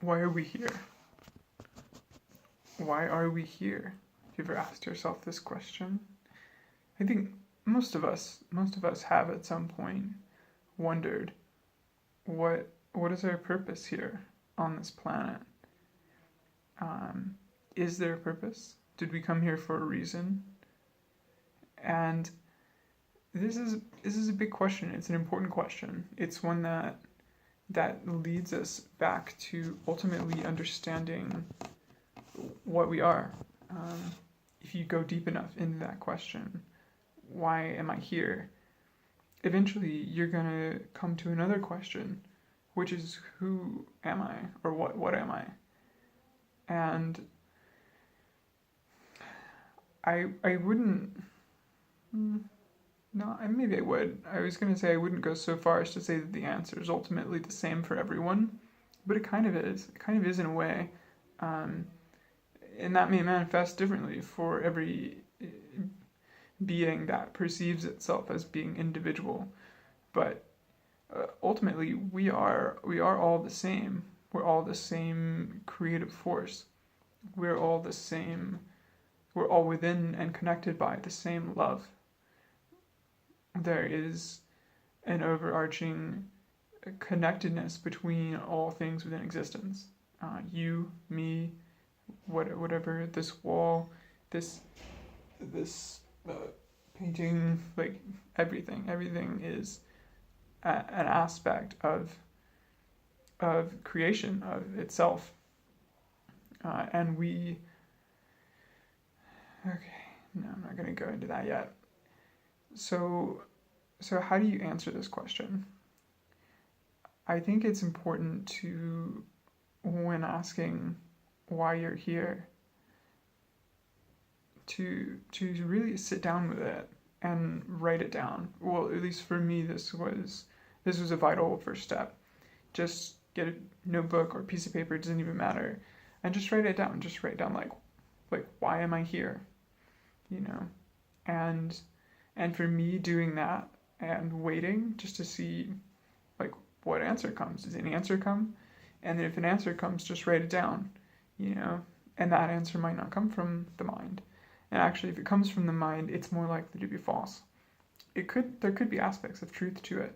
why are we here? Why are we here? Have you ever asked yourself this question? I think most of us have at some point wondered, what is our purpose here on this planet? Is there a purpose? Did we come here for a reason? And this is a big question. It's an important question. It's one that leads us back to ultimately understanding what we are. If you go deep enough into that question, why am I here? Eventually, you're gonna come to another question, which is, who am I, or what am I? And I wouldn't. No, maybe I would. I was gonna say I wouldn't go so far as to say that the answer is ultimately the same for everyone, but it kind of is. It kind of is in a way, and that may manifest differently for every being that perceives itself as being individual. But ultimately, we are all the same. We're all the same creative force. We're all the same. We're all within and connected by the same love. There is an overarching connectedness between all things within existence. You, me, whatever, this wall, this painting, like everything is an aspect of creation of itself, and we. Okay, no, I'm not going to go into that yet. So how do you answer this question? I think it's important to, when asking why you're here, to really sit down with it and write it down. Well, at least for me, this was a vital first step. Just get a notebook or a piece of paper, it doesn't even matter, and just write it down. Just write down like why am I here? And for me, doing that and waiting just to see what answer comes. Does an answer come? And then if an answer comes, just write it down, and that answer might not come from the mind. And actually, if it comes from the mind, it's more likely to be false. There could be aspects of truth to it,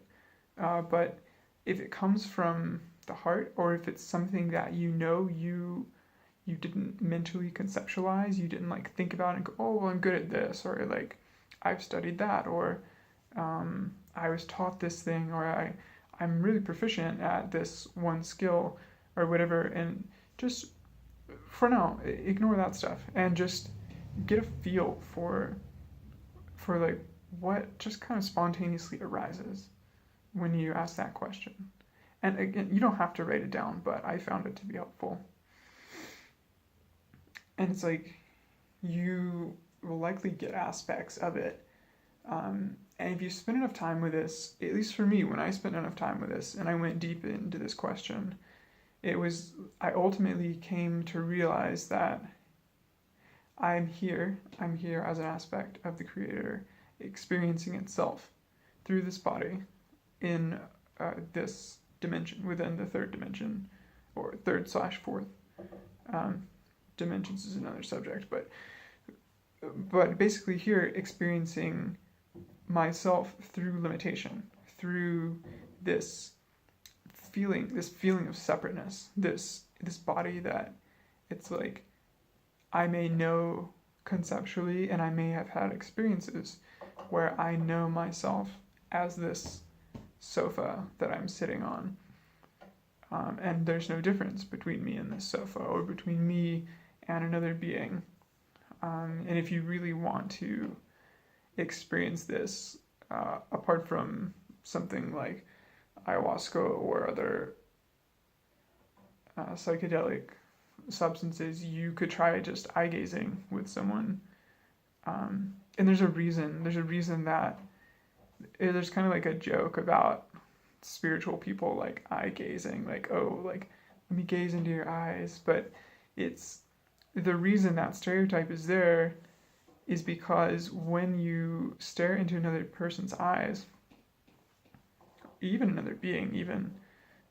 but if it comes from the heart, or if it's something that you didn't mentally conceptualize, you didn't think about it and go, oh, well, I'm good at this, or I've studied that, or I was taught this thing, or I'm really proficient at this one skill, or whatever, and just, for now, ignore that stuff, and just get a feel for what just kind of spontaneously arises when you ask that question. And again, you don't have to write it down, but I found it to be helpful. And it's you will likely get aspects of it. And if you spend enough time with this, at least for me, when I spent enough time with this and I went deep into this question, I ultimately came to realize that I'm here as an aspect of the Creator experiencing itself through this body in this dimension, within the third dimension, or third/fourth. Dimensions is another subject, but basically here experiencing myself through limitation, through this feeling of separateness, this body that it's I may know conceptually, and I may have had experiences where I know myself as this sofa that I'm sitting on, and there's no difference between me and this sofa, or between me and another being. And if you really want to experience this, apart from something like ayahuasca or other psychedelic substances, you could try just eye gazing with someone. And there's a reason that there's kind of a joke about spiritual people eye gazing, let me gaze into your eyes, but it's the reason that stereotype is there is because when you stare into another person's eyes, even another being, even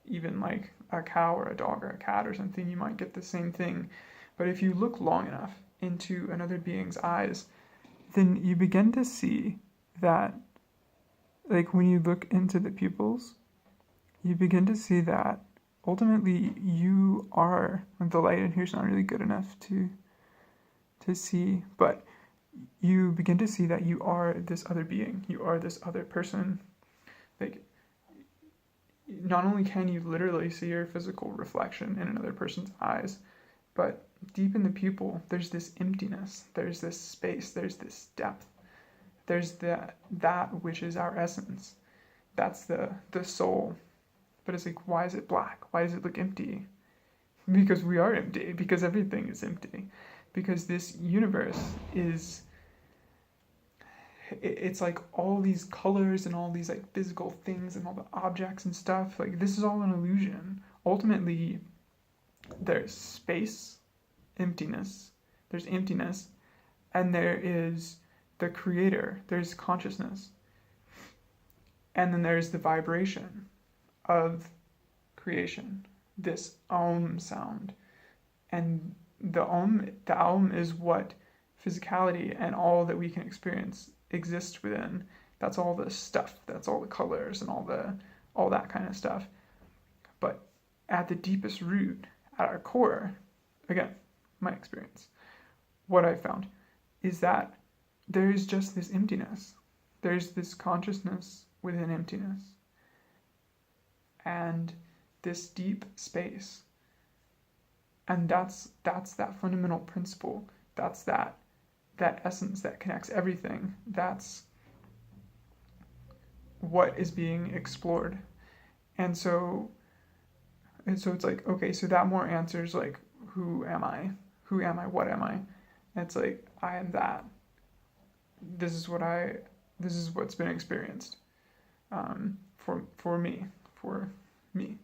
even like a cow or a dog or a cat or something, you might get the same thing. But if you look long enough into another being's eyes, then you begin to see that, like when you look into the pupils, you begin to see that ultimately you are, the light in here's not really good enough to see, but you begin to see that you are this other being, you are this other person. Like, not only can you literally see your physical reflection in another person's eyes, but deep in the pupil, there's this emptiness, there's this space, there's this depth, there's that which is our essence. That's the soul. But it's like, why is it black? Why does it look empty? Because we are empty, because everything is empty. Because this universe is, it's like all these colors and all these like physical things and all the objects and stuff. Like, this is all an illusion. Ultimately, there's space, emptiness, there's emptiness, and there is the creator, there's consciousness. And then there's the vibration of creation, this Om sound. And the Om is what physicality and all that we can experience exists within. That's all the stuff, that's all the colors and all that kind of stuff. But at the deepest root, at our core, again, my experience, what I found is that there is just this emptiness. There's this consciousness within emptiness. And this deep space. And that's that fundamental principle. That's that essence that connects everything. That's what is being explored. And so it's like, okay, so that more answers like, who am I? Who am I? What am I? And it's like, I am that. This is what's been experienced for me.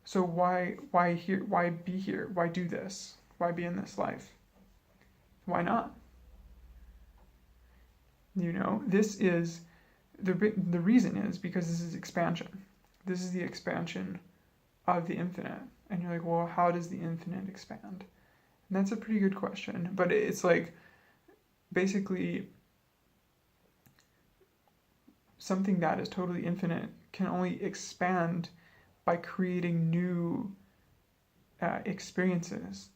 So why here? Why be here? Why do this? Why be in this life? Why not? This is the reason is because this is expansion. This is the expansion of the infinite. And you're like, well, how does the infinite expand? And that's a pretty good question. But it's like, basically, something that is totally infinite can only expand by creating new experiences.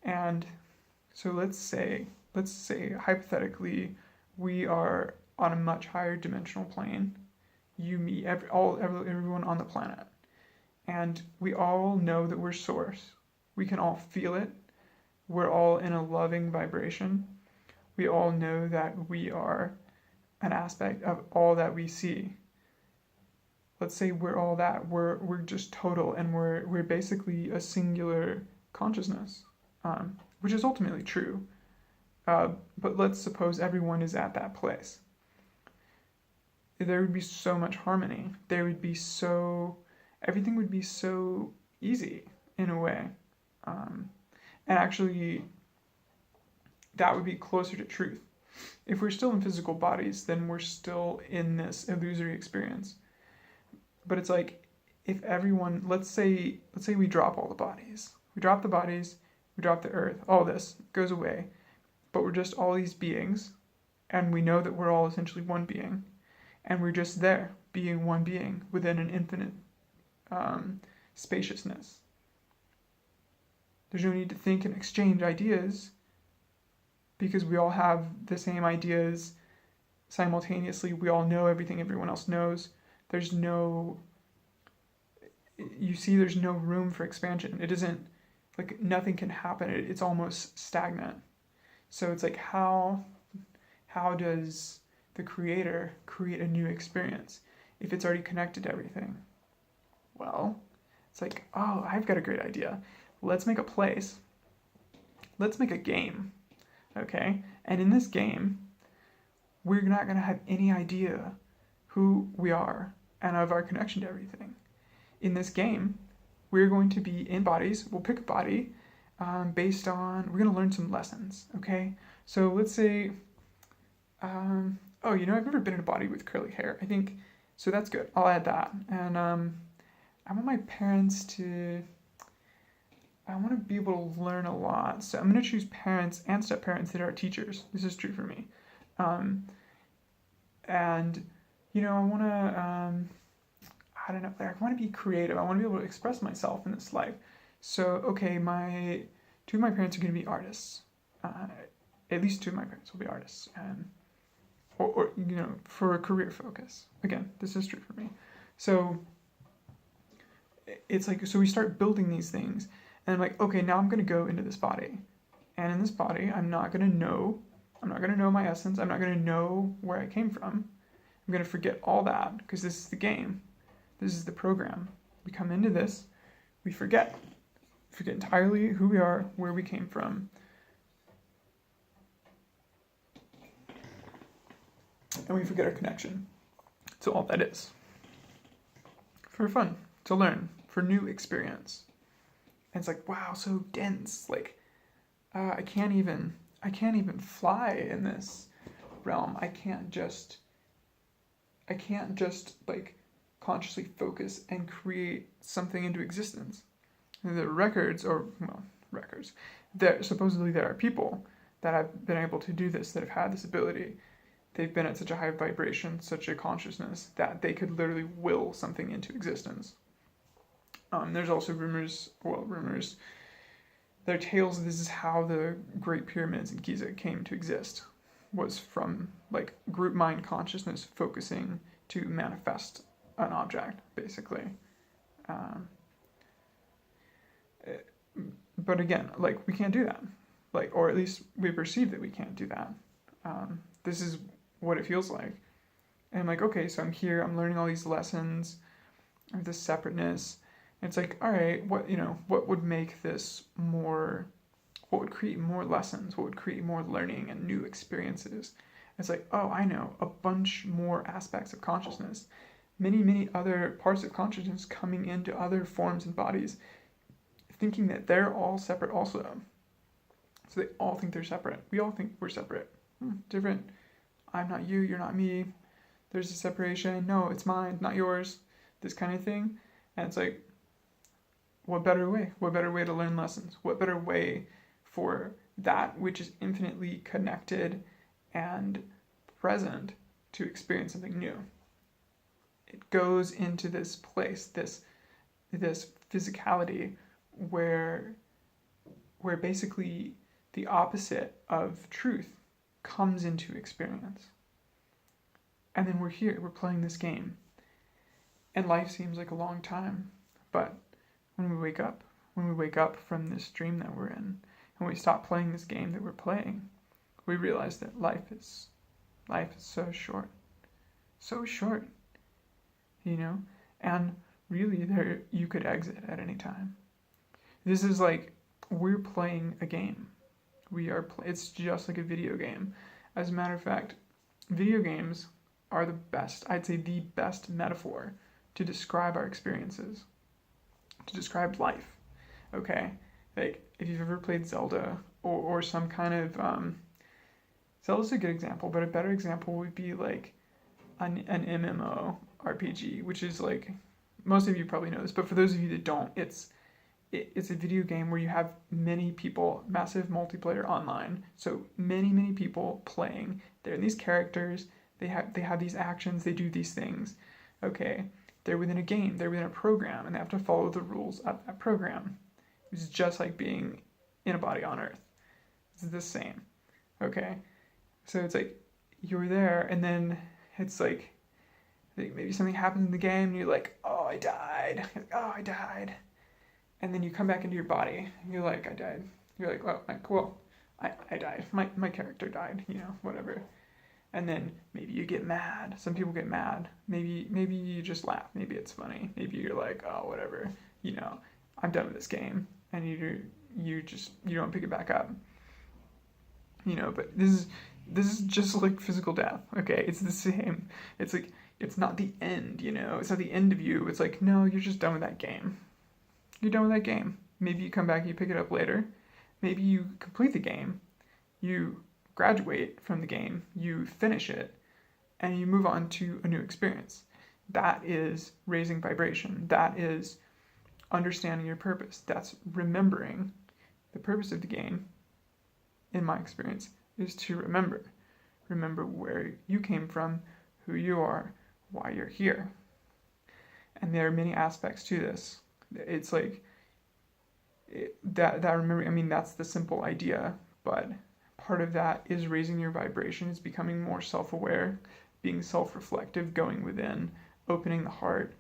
And so let's say hypothetically we are on a much higher dimensional plane. You meet everyone on the planet, and we all know that we're source. We can all feel it. We're all in a loving vibration. We all know that we are an aspect of all that we see. Let's say we're all that. We're just total, and we're basically a singular consciousness, which is ultimately true. But let's suppose everyone is at that place. There would be so much harmony. Everything would be so easy in a way. And actually, that would be closer to truth. If we're still in physical bodies, then we're still in this illusory experience. But it's like, if everyone, let's say we drop all the bodies. We drop the bodies, we drop the earth, all this goes away. But we're just all these beings, and we know that we're all essentially one being. And we're just there, being one being within an infinite spaciousness. There's no need to think and exchange ideas, because we all have the same ideas simultaneously. We all know everything everyone else knows. There's no room for expansion. It isn't like nothing can happen. It's almost stagnant. So it's like, how does the creator create a new experience if it's already connected to everything? Well, it's like, oh, I've got a great idea. Let's make a place. Let's make a game. Okay? And in this game, we're not going to have any idea who we are and of our connection to everything. In this game, we're going to be in bodies. We'll pick a body based on, we're going to learn some lessons. Okay? So let's say, I've never been in a body with curly hair. I think, so that's good. I'll add that. And I want my parents to, I want to be able to learn a lot. So I'm going to choose parents and step-parents that are teachers. This is true for me. Um, and, I want to, I don't know, like, I want to be creative. I want to be able to express myself in this life. So, okay, two of my parents are going to be artists. At least two of my parents will be artists. Or for a career focus. Again, this is true for me. So it's like, so we start building these things, and I'm like, okay, now I'm going to go into this body. And in this body, I'm not going to know my essence. I'm not going to know where I came from. I'm going to forget all that, because this is the game. This is the program. We come into this, we forget entirely who we are, where we came from. And we forget our connection to all that is. For fun, to learn, for new experience. And it's like, wow, so dense. Like, I can't even fly in this realm. I can't just like consciously focus and create something into existence. And the records. Supposedly there are people that have been able to do this, that have had this ability. They've been at such a high vibration, such a consciousness, that they could literally will something into existence. There's also rumors, there are tales this is how the Great Pyramids in Giza came to exist, was from like group mind consciousness focusing to manifest an object, basically. But again, like, we can't do that. Like, or at least we perceive that we can't do that. This is what it feels like. And I'm like, okay, so I'm here, I'm learning all these lessons of this separateness. And it's like, all right, what would make this more, what would create more lessons? What would create more learning and new experiences? It's like, oh, I know, a bunch more aspects of consciousness. Many, many other parts of consciousness coming into other forms and bodies, thinking that they're all separate also. So they all think they're separate. We all think we're separate. Different. I'm not you, you're not me. There's a separation. No, it's mine, not yours. This kind of thing. And it's like, what better way? What better way to learn lessons? What better way for that which is infinitely connected and present to experience something new? It goes into this place, this physicality where basically the opposite of truth comes into experience. And then we're here, we're playing this game. And life seems like a long time, but when we wake up from this dream that we're in, and we stop playing this game that we're playing, we realize that life is so short. So short. And really you could exit at any time. This is like, we're playing a game. It's just like a video game. As a matter of fact, video games are the best, I'd say the best metaphor to describe our experiences, to describe life. Okay? Like, if you've ever played Zelda or some kind of, Zelda's a good example, but a better example would be like an MMO RPG, which is like, most of you probably know this, but for those of you that don't, it's a video game where you have many people, massive multiplayer online, so many people playing. They're these characters, they have these actions, they do these things. Okay, they're within a game, they're within a program, and they have to follow the rules of that program. It's just like being in a body on Earth. It's the same. Okay, so it's like you're there, and then it's like maybe something happens in the game, and you're like, oh, I died. And then you come back into your body, and you're like, I died. You're like, well, I died. My character died, whatever. And then maybe you get mad. Some people get mad. Maybe you just laugh. Maybe it's funny. Maybe you're like, oh, whatever. I'm done with this game. And you don't pick it back up. But this is just like physical death. Okay, it's the same. It's like, it's not the end, It's not the end of you. It's like, no, you're just done with that game. You're done with that game. Maybe you come back and you pick it up later. Maybe you complete the game. You graduate from the game. You finish it. And you move on to a new experience. That is raising vibration. That is understanding your purpose. That's remembering. The purpose of the game, in my experience, is to remember. Remember where you came from, who you are, why you're here. And there are many aspects to this. It's like that remembering, I mean, that's the simple idea, but part of that is raising your vibration, is becoming more self-aware, being self-reflective, going within, opening the heart,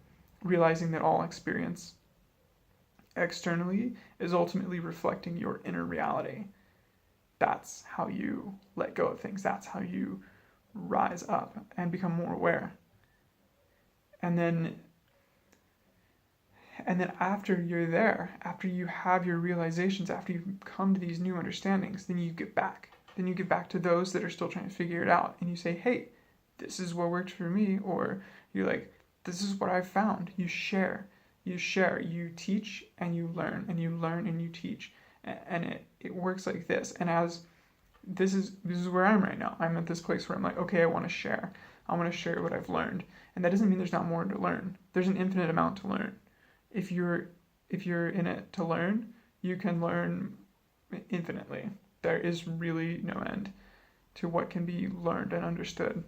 realizing that all experience externally is ultimately reflecting your inner reality. That's how you let go of things. That's how you rise up and become more aware. And then after you're there, after you have your realizations, after you've come to these new understandings, then you get back. Then you get back to those that are still trying to figure it out. And you say, hey, this is what worked for me. Or you're like, this is what I've found. You share. You teach and you learn. And you learn and you teach. And it works like this. And as this is where I'm right now. I'm at this place where I'm like, okay, I want to share. I want to share what I've learned. And that doesn't mean there's not more to learn. There's an infinite amount to learn. If you're in it to learn, you can learn infinitely. There is really no end to what can be learned and understood.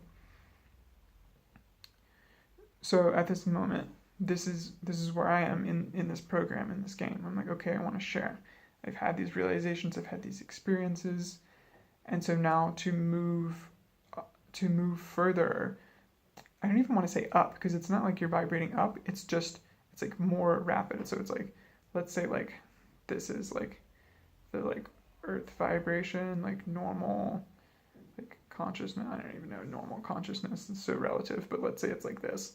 So at this moment, this is where I am in this program, in this game. I'm like, okay, I want to share. I've had these realizations, I've had these experiences, and so now to move further, I don't even want to say up, because it's not like you're vibrating up. It's like more rapid. So it's like, let's say like this is like the like earth vibration, like normal, like consciousness. I don't even know, normal consciousness is so relative, but let's say it's like this,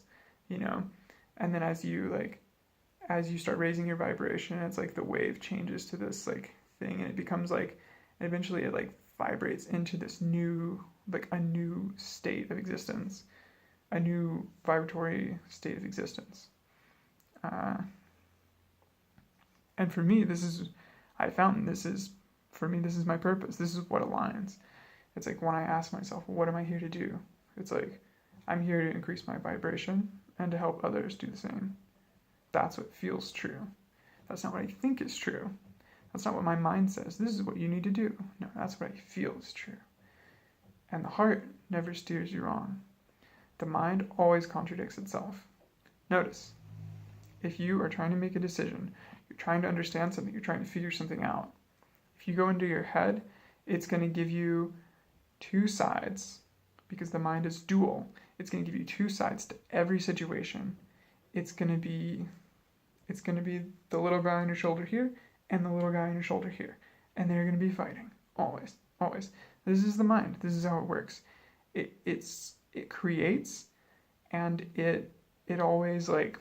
and then as you start raising your vibration, it's like the wave changes to this like thing, and it becomes like, and eventually it like vibrates into this new, like a new state of existence, a new vibratory state of existence. And for me, this is my purpose. This is what aligns. It's like when I ask myself, what am I here to do? It's like, I'm here to increase my vibration and to help others do the same. That's what feels true. That's not what I think is true. That's not what my mind says. This is what you need to do. No, that's what I feel is true. And the heart never steers you wrong. The mind always contradicts itself. Notice, if you are trying to make a decision, you're trying to understand something, you're trying to figure something out, if you go into your head, it's going to give you two sides, because the mind is dual. It's going to give you two sides to every situation. It's going to be the little guy on your shoulder here and the little guy on your shoulder here, and they're going to be fighting always. This is the mind. This is how it works. It creates, and it always like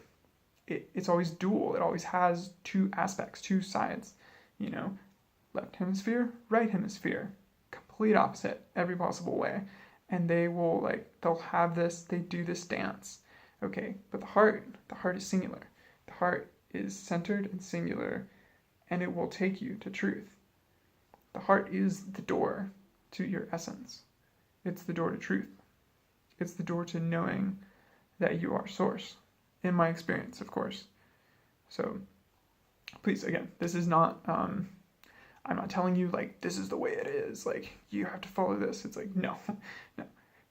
it's always dual. It always has two aspects, two sides. Left hemisphere, right hemisphere, complete opposite every possible way, and they'll have this. They do this dance. Okay, but the heart is singular. The heart is centered and singular, and it will take you to truth. The heart is the door to your essence. It's the door to truth. It's the door to knowing that you are source, in my experience, of course. So please, again, this is not, I'm not telling you like this is the way it is, like you have to follow this. It's like, no.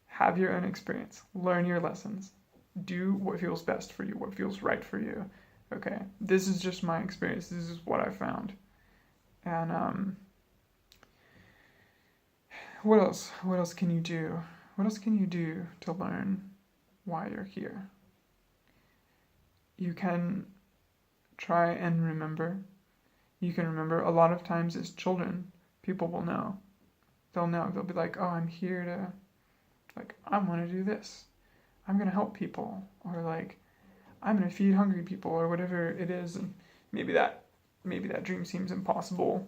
Have your own experience, learn your lessons, do what feels best for you, what feels right for you. Okay, this is just my experience. This is what I found. And what else can you do? What else can you do to learn why you're here? You can try and remember. You can remember. A lot of times as children, people will know. They'll know. They'll be like, oh, I'm here to, like, I want to do this. I'm going to help people. Or like, I'm going to feed hungry people, or whatever it is. And maybe that dream seems impossible,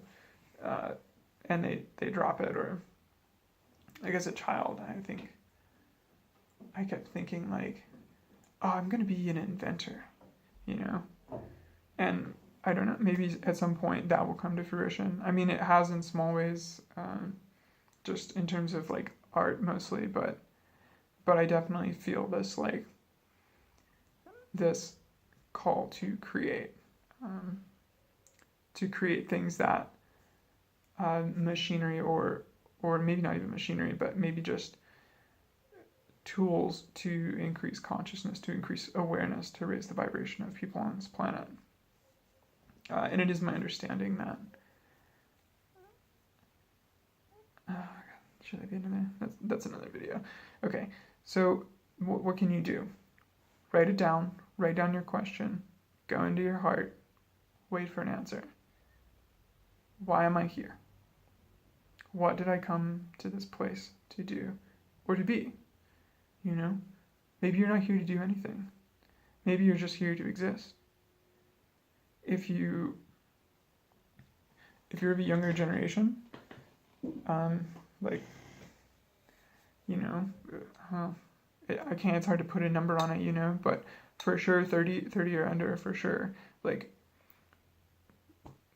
and they drop it. Or like as a child, I kept thinking like, oh, I'm going to be an inventor, and I don't know, maybe at some point that will come to fruition. I mean, it has in small ways, just in terms of like art mostly, but I definitely feel this like this call to create things that machinery or maybe not even machinery, but maybe just tools to increase consciousness, to increase awareness, to raise the vibration of people on this planet. And it is my understanding that should I be into there? That's another video. Okay, so what can you do? Write it down. Write down your question. Go into your heart. Wait for an answer. Why am I here? What did I come to this place to do or to be? You know, maybe you're not here to do anything. Maybe you're just here to exist. If you're of a younger generation, like, you know, it's hard to put a number on it, you know, but for sure 30 or under, for sure, like,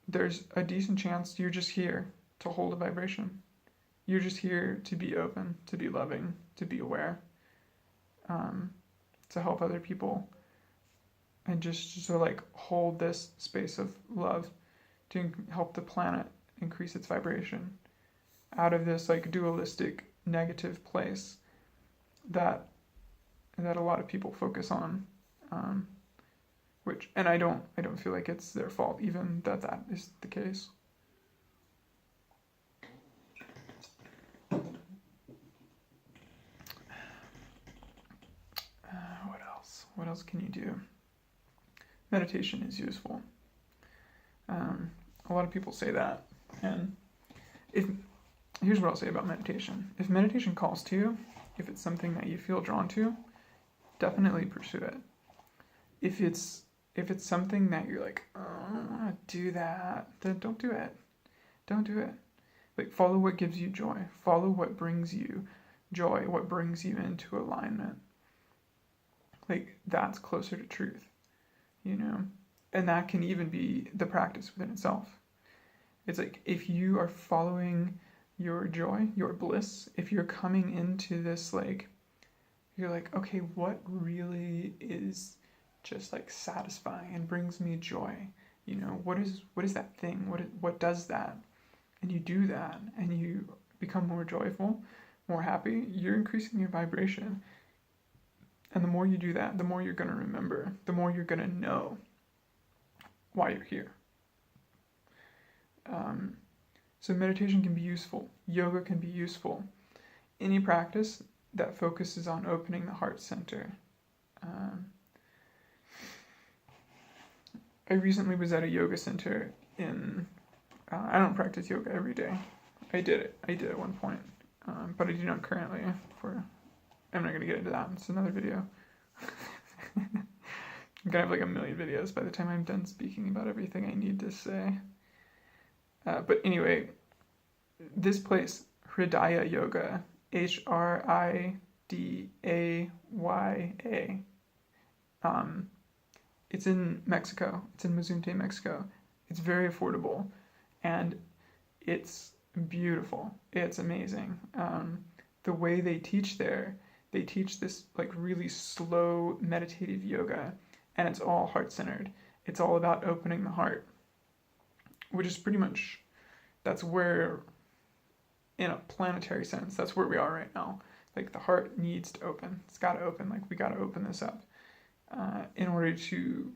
there's a decent chance you're just here to hold a vibration. You're just here to be open, to be loving, to be aware, to help other people, and just to like hold this space of love to help the planet increase its vibration out of this like dualistic negative place that a lot of people focus on, which, and I don't feel like it's their fault even that is the case. What else can you do? Meditation is useful. A lot of people say that, and here's what I'll say about meditation. If meditation calls to you, if it's something that you feel drawn to, definitely pursue it. If it's something that you're like, oh, I don't want to do that, then don't do it. Don't do it. Like, follow what gives you joy. Follow what brings you joy, what brings you into alignment. Like, that's closer to truth, you know? And that can even be the practice within itself. It's like, if you are following your joy, your bliss, if you're coming into this, like, you're like, okay, what really is just like satisfying and brings me joy? You know, what is that thing? What does that? And you do that, and you become more joyful, more happy. You're increasing your vibration. And the more you do that, the more you're going to remember, the more you're going to know why you're here. So meditation can be useful. Yoga can be useful. Any practice that focuses on opening the heart center. I recently was at a yoga center in, I don't practice yoga every day. I did at one point, but I do not currently. I'm not going to get into that. It's another video. I'm going to have like a million videos by the time I'm done speaking about everything I need to say. But anyway, this place, Hridaya Yoga, Hridaya, it's in Mexico. It's in Mazunte, Mexico. It's very affordable, and it's beautiful. It's amazing. The way they teach there, they teach this like really slow meditative yoga, and it's all heart-centered. It's all about opening the heart, which is pretty much, that's where, in a planetary sense, that's where we are right now. Like, the heart needs to open. It's got to open. Like, we got to open this up in order to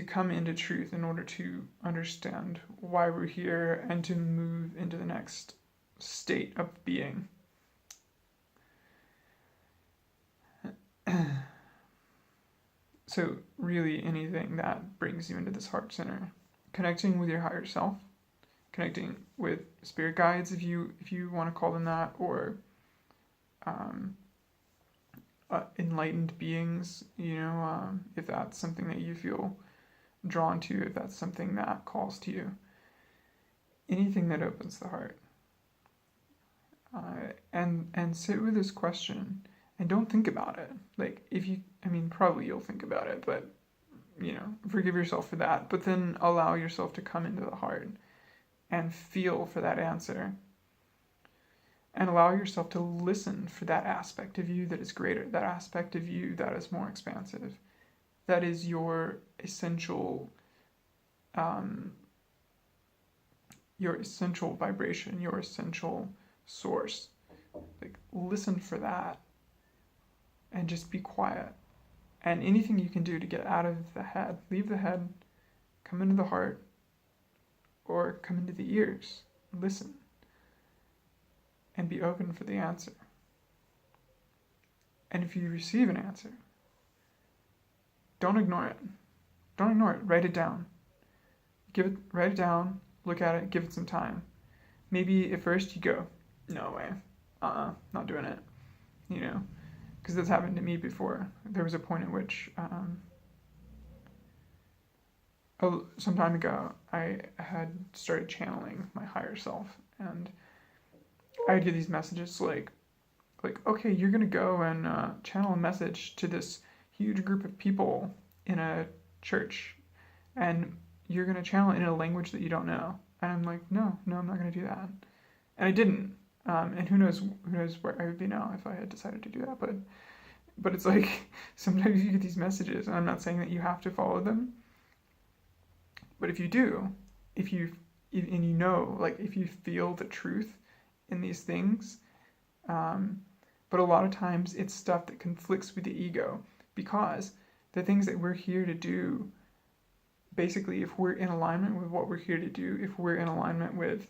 come into truth, in order to understand why we're here, and to move into the next state of being. So really, anything that brings you into this heart center, connecting with your higher self, connecting with spirit guides, if you want to call them that, or enlightened beings, you know, if that's something that you feel drawn to, if that's something that calls to you, anything that opens the heart, and sit with this question. And don't think about it. Like, probably you'll think about it, but, you know, forgive yourself for that. But then allow yourself to come into the heart and feel for that answer. And allow yourself to listen for that aspect of you that is greater, that aspect of you that is more expansive. that is your essential vibration, your essential source. Like, listen for that and just be quiet. And anything you can do to get out of the head, leave the head, come into the heart, or come into the ears, listen, and be open for the answer. And if you receive an answer, don't ignore it. Don't ignore it. Write it down. Write it down, look at it, give it some time. Maybe at first you go, no way, not doing it, because that's happened to me before. There was a point at which, some time ago, I had started channeling my higher self, and I would get these messages like, okay, you're gonna go and channel a message to this huge group of people in a church, and you're gonna channel it in a language that you don't know. And I'm like, no, I'm not gonna do that. And I didn't. And who knows where I would be now if I had decided to do that. But it's like, sometimes you get these messages, and I'm not saying that you have to follow them. But if you do, if you feel the truth in these things, but a lot of times it's stuff that conflicts with the ego, because the things that we're here to do, basically, if we're in alignment with what we're here to do, if we're in alignment with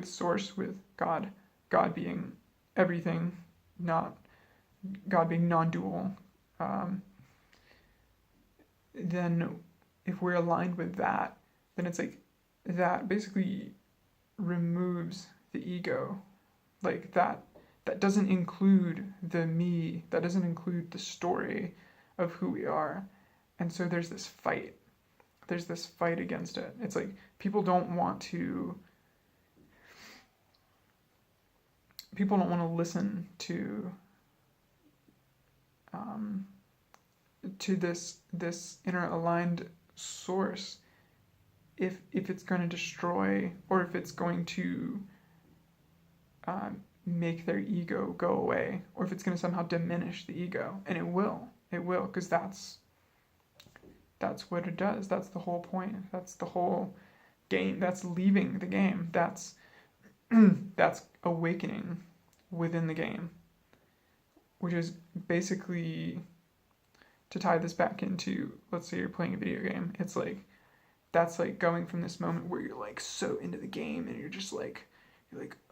Source, with God being everything, not God being non-dual, then if we're aligned with that, then it's like that basically removes the ego. Like that doesn't include the me, that doesn't include the story of who we are. And so there's this fight against it. It's like people don't want to listen to this inner aligned source if it's going to destroy, or if it's going to make their ego go away, or if it's going to somehow diminish the ego. And it will, because that's what it does. That's the whole point. That's the whole game. That's leaving the game. That's awakening within the game, which is basically, to tie this back into, let's say you're playing a video game, it's like, that's like going from this moment where you're like so into the game, and you're like,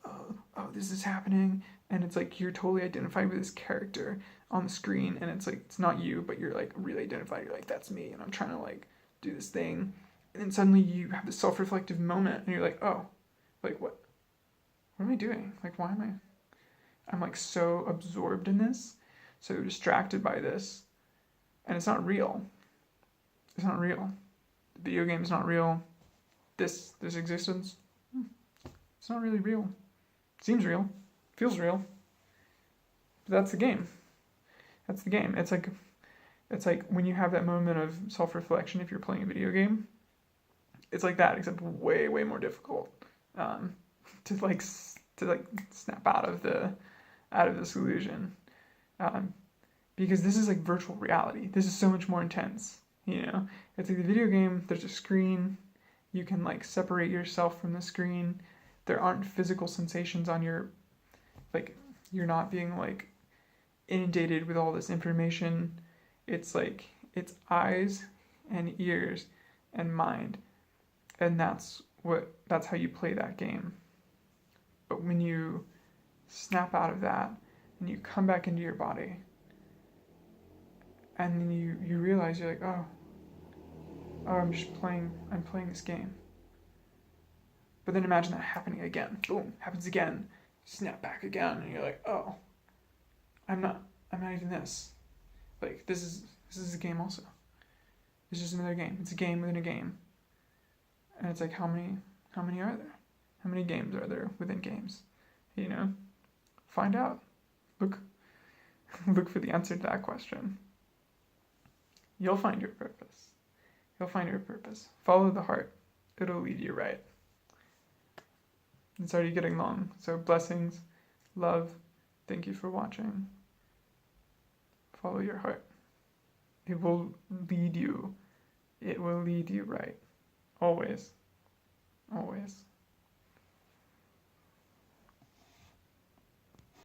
oh, this is happening, and it's like you're totally identified with this character on the screen, and it's like, it's not you, but you're like really identified. You're like, that's me, and I'm trying to like do this thing, and then suddenly you have this self-reflective moment, and you're like, oh, like what am I doing? Like, why am I'm like so absorbed in this, so distracted by this, and it's not real. It's not real. The video game is not real. This existence, it's not really real. It seems real, feels real, but that's the game. That's the game. It's like when you have that moment of self-reflection, if you're playing a video game, it's like that, except way more difficult to snap out of this illusion, because this is like virtual reality. This is so much more intense. It's like the video game. There's a screen. You can like separate yourself from the screen. There aren't physical sensations on your, like, you're not being like inundated with all this information. It's like, it's eyes and ears and mind, and that's how you play that game. But when you snap out of that and you come back into your body, and then you realize, you're like, oh, I'm playing this game. But then imagine that happening again. Boom, happens again. Snap back again, and you're like, oh, I'm not even this. Like, this is a game also. It's just another game. It's a game within a game. And it's like, how many are there? How many games are there within games? Find out. Look for the answer to that question. You'll find your purpose. Follow the heart. It'll lead you right. It's already getting long. So blessings, love, thank you for watching. Follow your heart. It will lead you. It will lead you right. Always. Always.